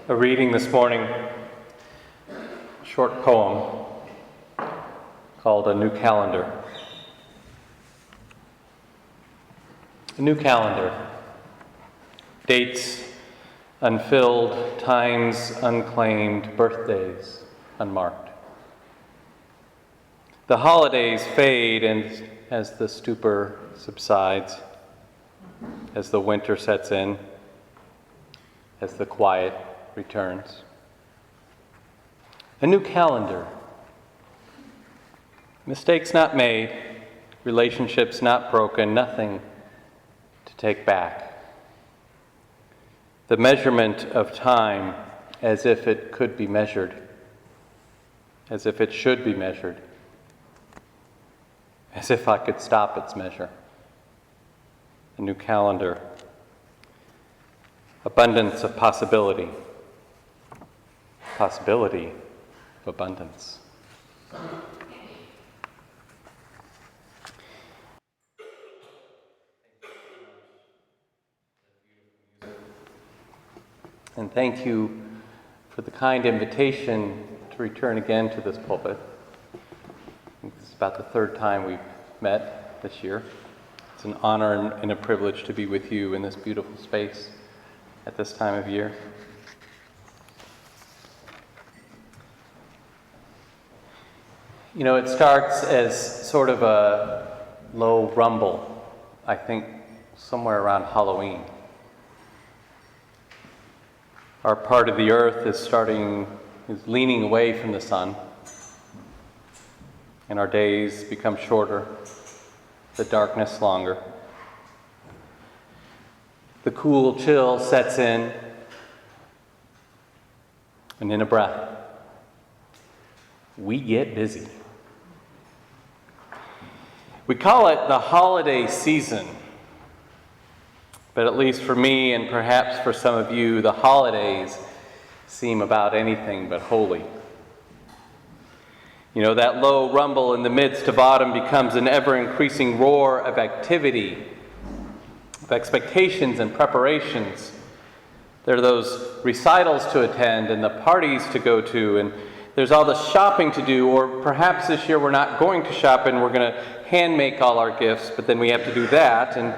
A reading this morning, a short poem called A New Calendar. A new calendar. Dates unfilled, times unclaimed, birthdays unmarked. The holidays fade, and as the stupor subsides, as the winter sets in, as the quiet returns. A new calendar. Mistakes not made, relationships not broken, nothing to take back. The measurement of time as if it could be measured, as if it should be measured, as if I could stop its measure. A new calendar. Abundance of possibility. Possibility of abundance. And thank you for the kind invitation to return again to this pulpit. I think this is about the third time we've met this year. It's an honor and a privilege to be with you in this beautiful space at this time of year. You know, it starts as sort of a low rumble, I think, somewhere around Halloween. Our part of the earth is leaning away from the sun, and our days become shorter, the darkness longer. The cool chill sets in, and in a breath, we get busy. We call it the holiday season, but at least for me and perhaps for some of you, the holidays seem about anything but holy. You know, that low rumble in the midst of autumn becomes an ever-increasing roar of activity, of expectations and preparations. There are those recitals to attend and the parties to go to, and there's all the shopping to do, or perhaps this year we're not going to shop and we're going to hand make all our gifts, but then we have to do that. And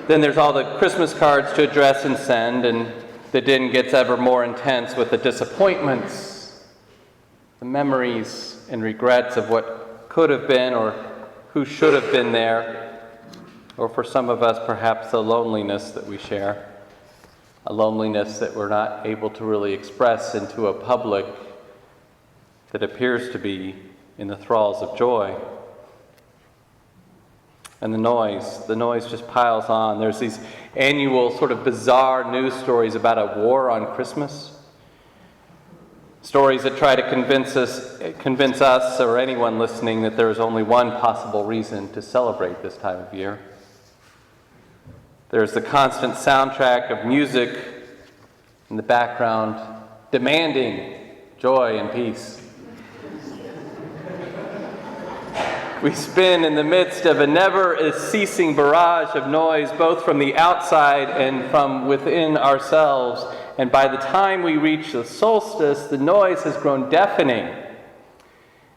then there's all the Christmas cards to address and send, and the din gets ever more intense with the disappointments, the memories and regrets of what could have been or who should have been there, or for some of us perhaps the loneliness that we share, a loneliness that we're not able to really express into a public that appears to be in the thralls of joy. And the noise just piles on. There's these annual sort of bizarre news stories about a war on Christmas. Stories that try to convince us or anyone listening that there is only one possible reason to celebrate this time of year. There's the constant soundtrack of music in the background demanding joy and peace. We spin in the midst of a never-ceasing barrage of noise, both from the outside and from within ourselves. And by the time we reach the solstice, the noise has grown deafening.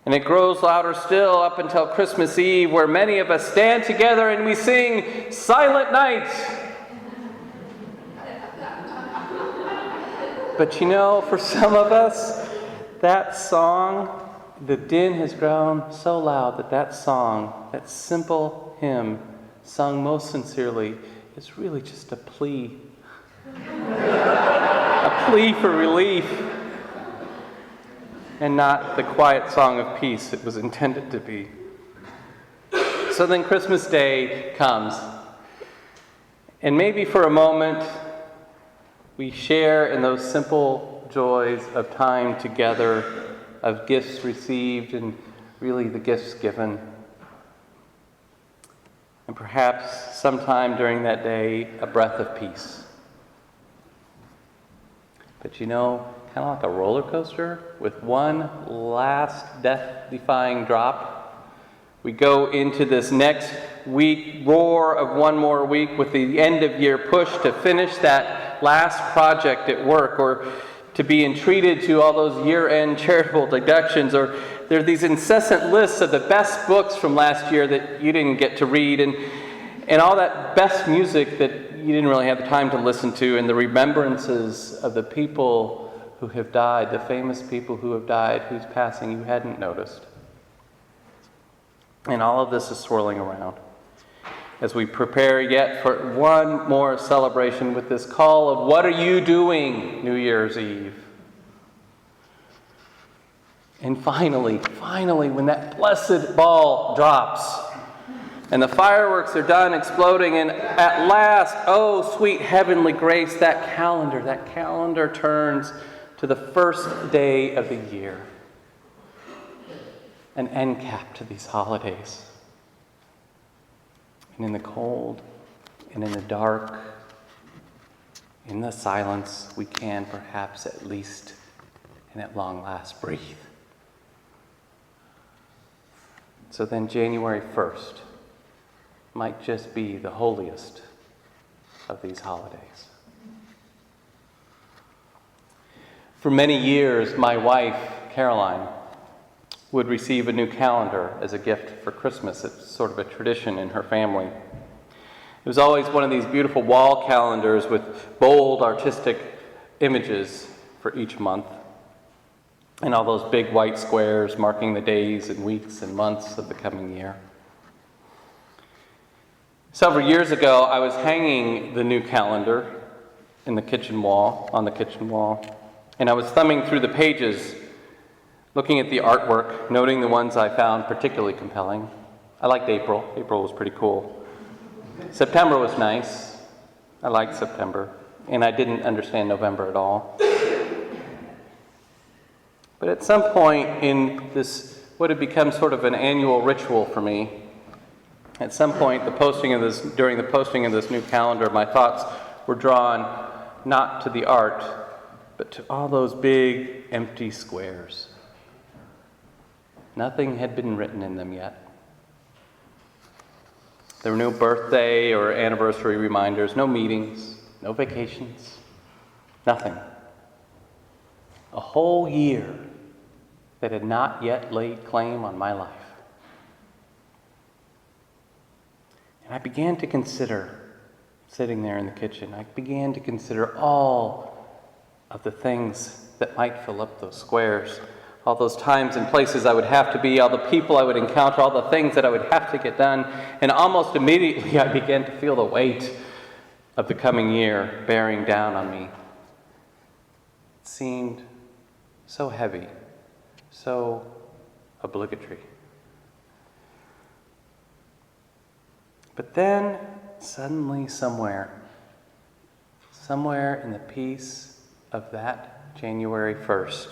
And it grows louder still up until Christmas Eve, where many of us stand together and we sing Silent Night. But you know, for some of us, that song, the din has grown so loud that song, that simple hymn, sung most sincerely, is really just a plea. A plea for relief, and not the quiet song of peace it was intended to be. So then Christmas Day comes, and maybe for a moment we share in those simple joys of time together, of gifts received and really the gifts given. And perhaps sometime during that day, a breath of peace. But you know, kind of like a roller coaster with one last death-defying drop, we go into this next week, roar of one more week with the end-of-year push to finish that that last project at work, or to be entreated to all those year-end charitable deductions, or there are these incessant lists of the best books from last year that you didn't get to read, and all that best music that you didn't really have the time to listen to, and the remembrances of the people who have died, the famous people who have died, whose passing you hadn't noticed. And all of this is swirling around as we prepare yet for one more celebration with this call of, what are you doing New Year's Eve? And finally, when that blessed ball drops and the fireworks are done exploding, and at last, oh sweet heavenly grace, that calendar turns to the first day of the year, an end cap to these holidays. And in the cold, and in the dark, in the silence, we can perhaps at least, and at long last, breathe. So then January 1st might just be the holiest of these holidays. For many years, my wife, Caroline, would receive a new calendar as a gift for Christmas. It's sort of a tradition in her family. It was always one of these beautiful wall calendars with bold artistic images for each month, and all those big white squares marking the days and weeks and months of the coming year. Several years ago, I was hanging the new calendar on the kitchen wall, and I was thumbing through the pages, looking at the artwork, noting the ones I found particularly compelling. I liked April. April was pretty cool. September was nice. I liked September. And I didn't understand November at all. But at some point in this, what had become sort of an annual ritual for me, at some point during the posting of this new calendar, my thoughts were drawn not to the art, but to all those big empty squares. Nothing had been written in them yet. There were no birthday or anniversary reminders, no meetings, no vacations, nothing. A whole year that had not yet laid claim on my life. And I began to consider, sitting there in the kitchen, I began to consider all of the things that might fill up those squares, all those times and places I would have to be, all the people I would encounter, all the things that I would have to get done. And almost immediately I began to feel the weight of the coming year bearing down on me. It seemed so heavy, so obligatory. But then, suddenly, somewhere in the peace of that January 1st,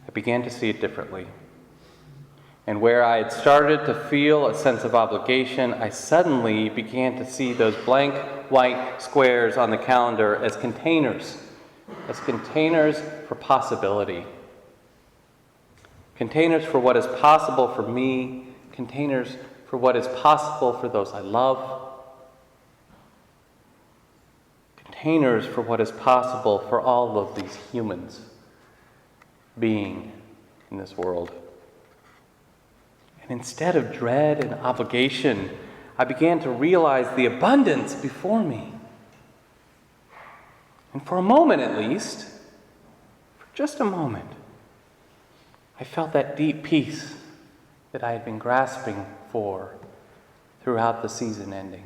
I began to see it differently. And where I had started to feel a sense of obligation, I suddenly began to see those blank white squares on the calendar as containers for possibility. Containers for what is possible for me, containers for what is possible for those I love, containers for what is possible for all of these humans being in this world. And instead of dread and obligation, I began to realize the abundance before me. And for a moment at least, for just a moment, I felt that deep peace that I had been grasping for throughout the season ending.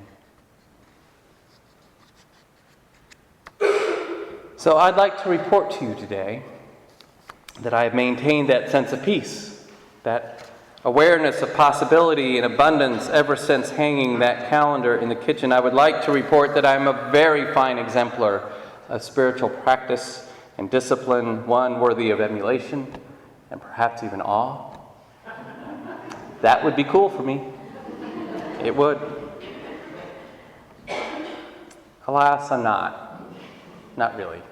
So I'd like to report to you today that I have maintained that sense of peace, that awareness of possibility and abundance ever since hanging that calendar in the kitchen. I would like to report that I'm a very fine exemplar of spiritual practice and discipline, one worthy of emulation and perhaps even awe. That would be cool for me. It would. Alas, I'm not. Not really.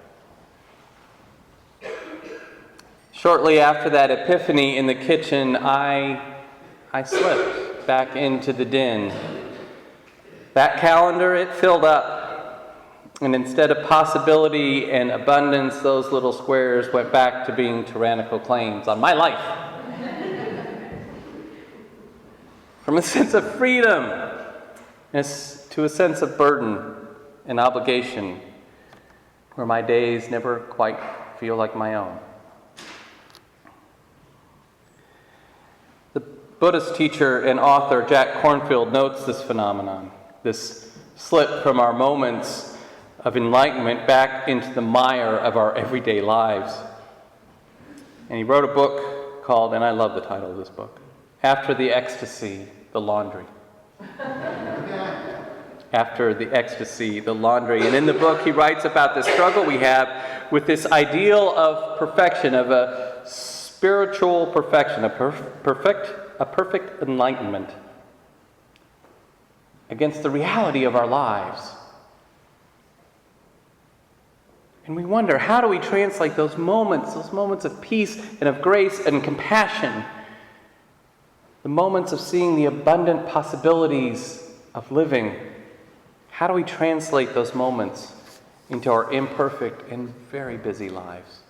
Shortly after that epiphany in the kitchen, I slipped back into the den. That calendar, it filled up. And instead of possibility and abundance, those little squares went back to being tyrannical claims on my life. From a sense of freedom to a sense of burden and obligation, where my days never quite feel like my own. The Buddhist teacher and author Jack Kornfield notes this phenomenon, this slip from our moments of enlightenment back into the mire of our everyday lives. And he wrote a book called, and I love the title of this book, After the Ecstasy, the Laundry. After the Ecstasy, the Laundry. And in the book he writes about the struggle we have with this ideal of perfection, of a spiritual perfection, a perfect enlightenment, against the reality of our lives. And we wonder, how do we translate those moments of peace and of grace and compassion, the moments of seeing the abundant possibilities of living? How do we translate those moments into our imperfect and very busy lives?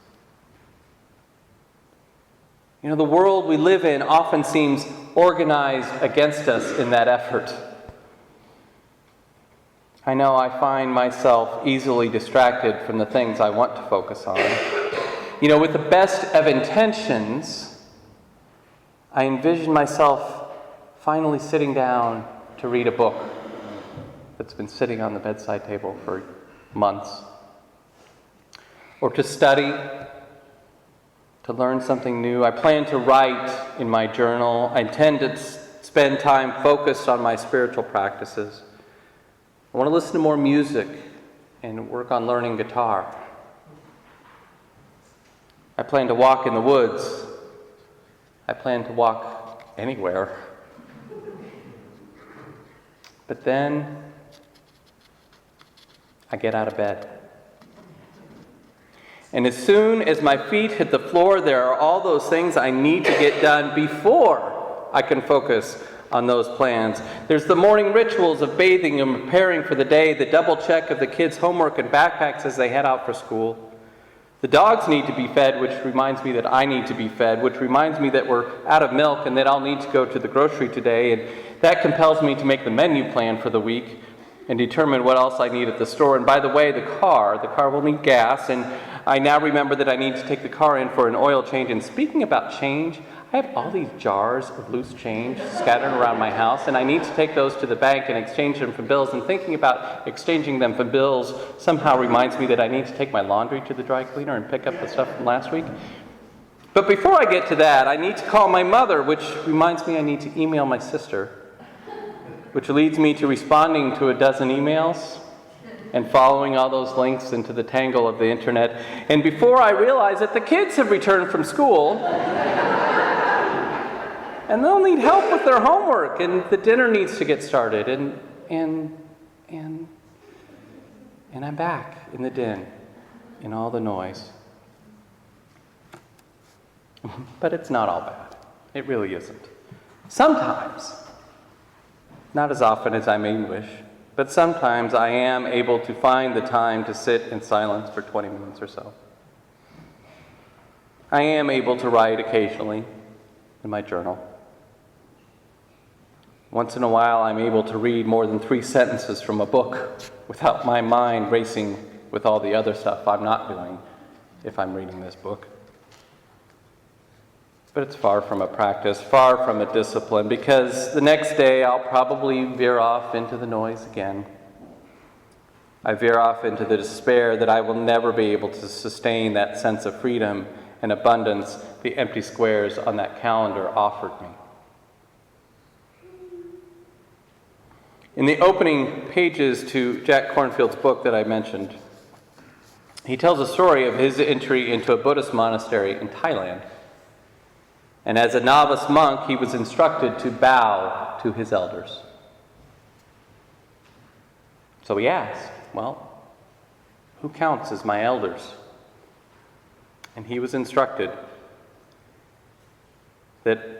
You know, the world we live in often seems organized against us in that effort. I know I find myself easily distracted from the things I want to focus on. You know, with the best of intentions, I envision myself finally sitting down to read a book that's been sitting on the bedside table for months, or to study, to learn something new. I plan to write in my journal. I intend to spend time focused on my spiritual practices. I want to listen to more music and work on learning guitar. I plan to walk in the woods. I plan to walk anywhere. But then I get out of bed. And as soon as my feet hit the floor, there are all those things I need to get done before I can focus on those plans. There's the morning rituals of bathing and preparing for the day, the double check of the kids' homework and backpacks as they head out for school. The dogs need to be fed, which reminds me that I need to be fed, which reminds me that we're out of milk and that I'll need to go to the grocery today, and that compels me to make the menu plan for the week and determine what else I need at the store. And by the way, the car will need gas, and I now remember that I need to take the car in for an oil change. And speaking about change, I have all these jars of loose change scattered around my house, and I need to take those to the bank and exchange them for bills. And thinking about exchanging them for bills somehow reminds me that I need to take my laundry to the dry cleaner and pick up the stuff from last week. But before I get to that, I need to call my mother, which reminds me I need to email my sister, which leads me to responding to a dozen emails and following all those links into the tangle of the internet. And before I realize that the kids have returned from school, and they'll need help with their homework, and the dinner needs to get started, and I'm back in the den, in all the noise. But it's not all bad. It really isn't. Sometimes, not as often as I may wish, but sometimes I am able to find the time to sit in silence for 20 minutes or so. I am able to write occasionally in my journal. Once in a while, I'm able to read more than 3 sentences from a book without my mind racing with all the other stuff I'm not doing if I'm reading this book. But it's far from a practice, far from a discipline, because the next day I'll probably veer off into the noise again. I veer off into the despair that I will never be able to sustain that sense of freedom and abundance the empty squares on that calendar offered me. In the opening pages to Jack Kornfield's book that I mentioned, he tells a story of his entry into a Buddhist monastery in Thailand. And as a novice monk, he was instructed to bow to his elders. So he asked, well, who counts as my elders? And he was instructed that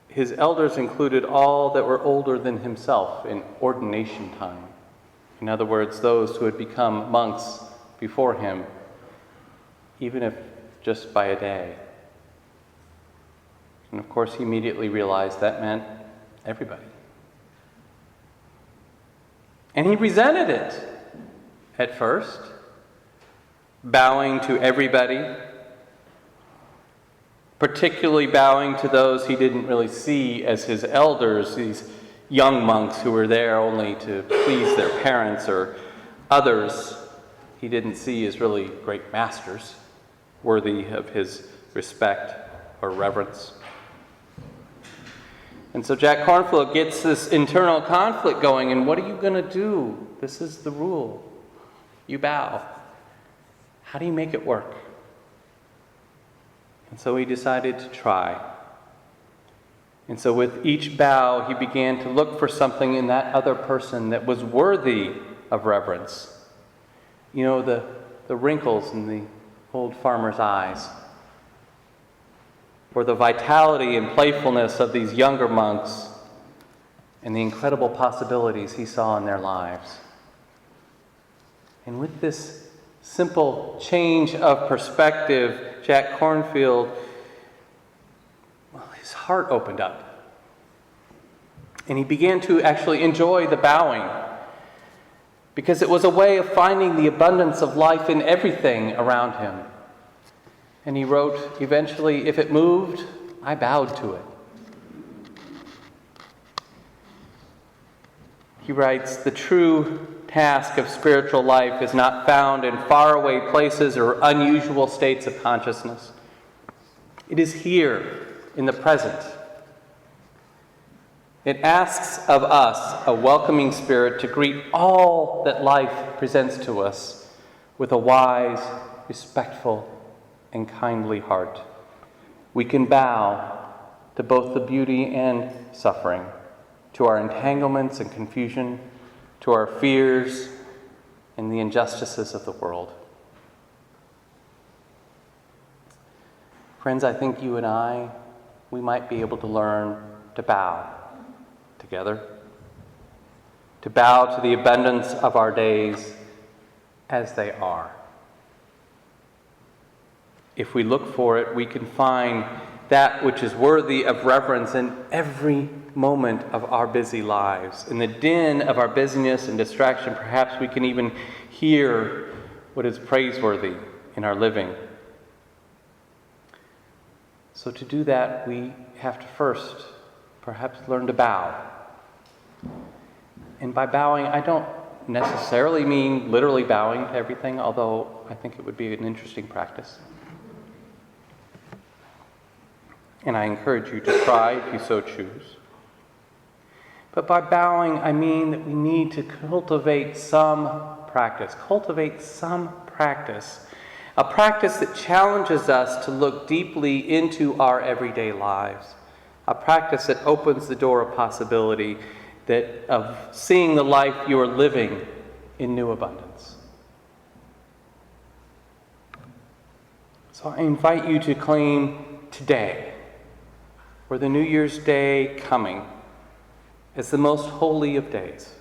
his elders included all that were older than himself in ordination time. In other words, those who had become monks before him, even if just by a day. And of course, he immediately realized that meant everybody. And he resented it at first, bowing to everybody, particularly bowing to those he didn't really see as his elders, these young monks who were there only to please their parents, or others he didn't see as really great masters, worthy of his respect or reverence. And so Jack Kornfield gets this internal conflict going, and what are you going to do? This is the rule. You bow. How do you make it work? And so he decided to try. And so with each bow, he began to look for something in that other person that was worthy of reverence. You know, the wrinkles in the old farmer's eyes, or the vitality and playfulness of these younger monks, and the incredible possibilities he saw in their lives. And with this simple change of perspective, Jack Kornfield, well, his heart opened up. And he began to actually enjoy the bowing, because it was a way of finding the abundance of life in everything around him. And he wrote, eventually, if it moved, I bowed to it. He writes, the true task of spiritual life is not found in faraway places or unusual states of consciousness. It is here, in the present. It asks of us a welcoming spirit to greet all that life presents to us with a wise, respectful, and kindly heart. We can bow to both the beauty and suffering, to our entanglements and confusion, to our fears and the injustices of the world. Friends, I think you and I, we might be able to learn to bow together, to bow to the abundance of our days as they are. If we look for it, we can find that which is worthy of reverence in every moment of our busy lives. In the din of our busyness and distraction, perhaps we can even hear what is praiseworthy in our living. So to do that, we have to first perhaps learn to bow. And by bowing, I don't necessarily mean literally bowing to everything, although I think it would be an interesting practice. And I encourage you to try if you so choose. But by bowing, I mean that we need to cultivate some practice. A practice that challenges us to look deeply into our everyday lives. A practice that opens the door of possibility, of seeing the life you are living in new abundance. So I invite you to claim today, or the New Year's Day coming, as the most holy of days.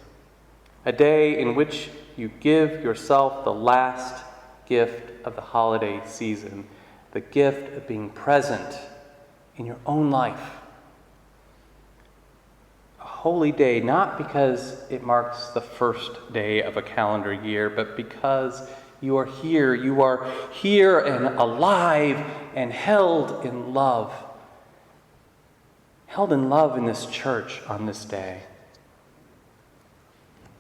A day in which you give yourself the last gift of the holiday season, the gift of being present in your own life. A holy day, not because it marks the first day of a calendar year, but because you are here and alive and held in love. Held in love in this church on this day.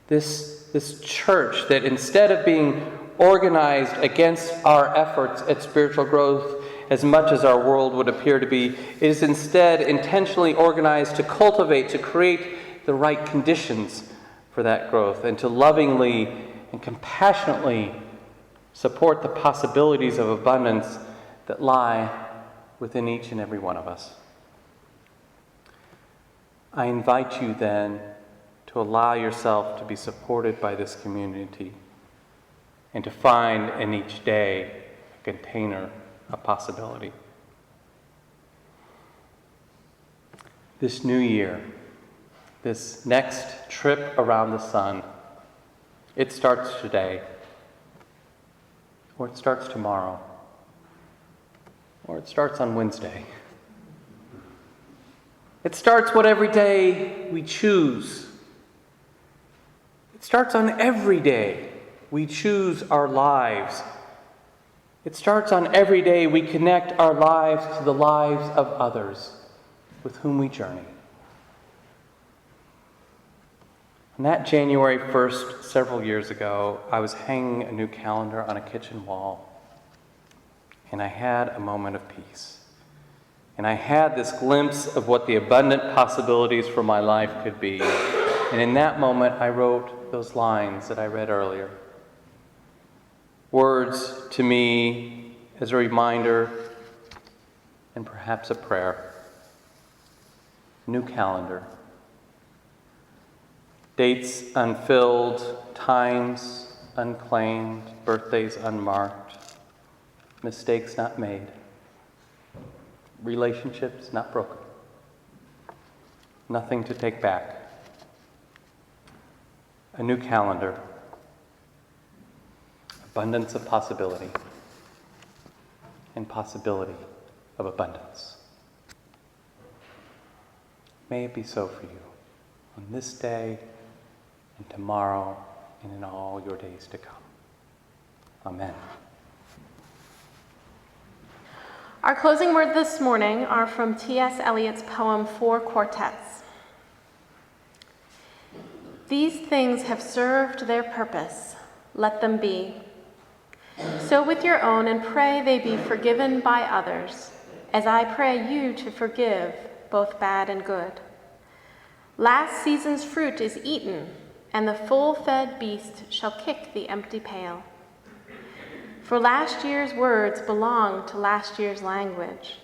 This church that, instead of being organized against our efforts at spiritual growth as much as our world would appear to be, is instead intentionally organized to cultivate, to create the right conditions for that growth, and to lovingly and compassionately support the possibilities of abundance that lie within each and every one of us. I invite you then to allow yourself to be supported by this community and to find in each day a container of possibility. This new year, this next trip around the sun, It starts today, or it starts tomorrow, or it starts on Wednesday. It starts whatever day we choose. It starts on every day we choose our lives. It starts on every day we connect our lives to the lives of others with whom we journey. On that January 1st, several years ago, I was hanging a new calendar on a kitchen wall, and I had a moment of peace. And I had this glimpse of what the abundant possibilities for my life could be. And in that moment, I wrote those lines that I read earlier. Words to me as a reminder and perhaps a prayer. New calendar. Dates unfilled, times unclaimed, birthdays unmarked, mistakes not made, relationships not broken, nothing to take back. A new calendar, abundance of possibility, and possibility of abundance. May it be so for you on this day and tomorrow and in all your days to come. Amen. Our closing words this morning are from T.S. Eliot's poem, Four Quartets. These things have served their purpose, let them be. So with your own, and pray they be forgiven by others, as I pray you to forgive both bad and good. Last season's fruit is eaten, and the full-fed beast shall kick the empty pail. For last year's words belong to last year's language,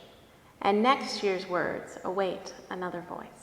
and next year's words await another voice.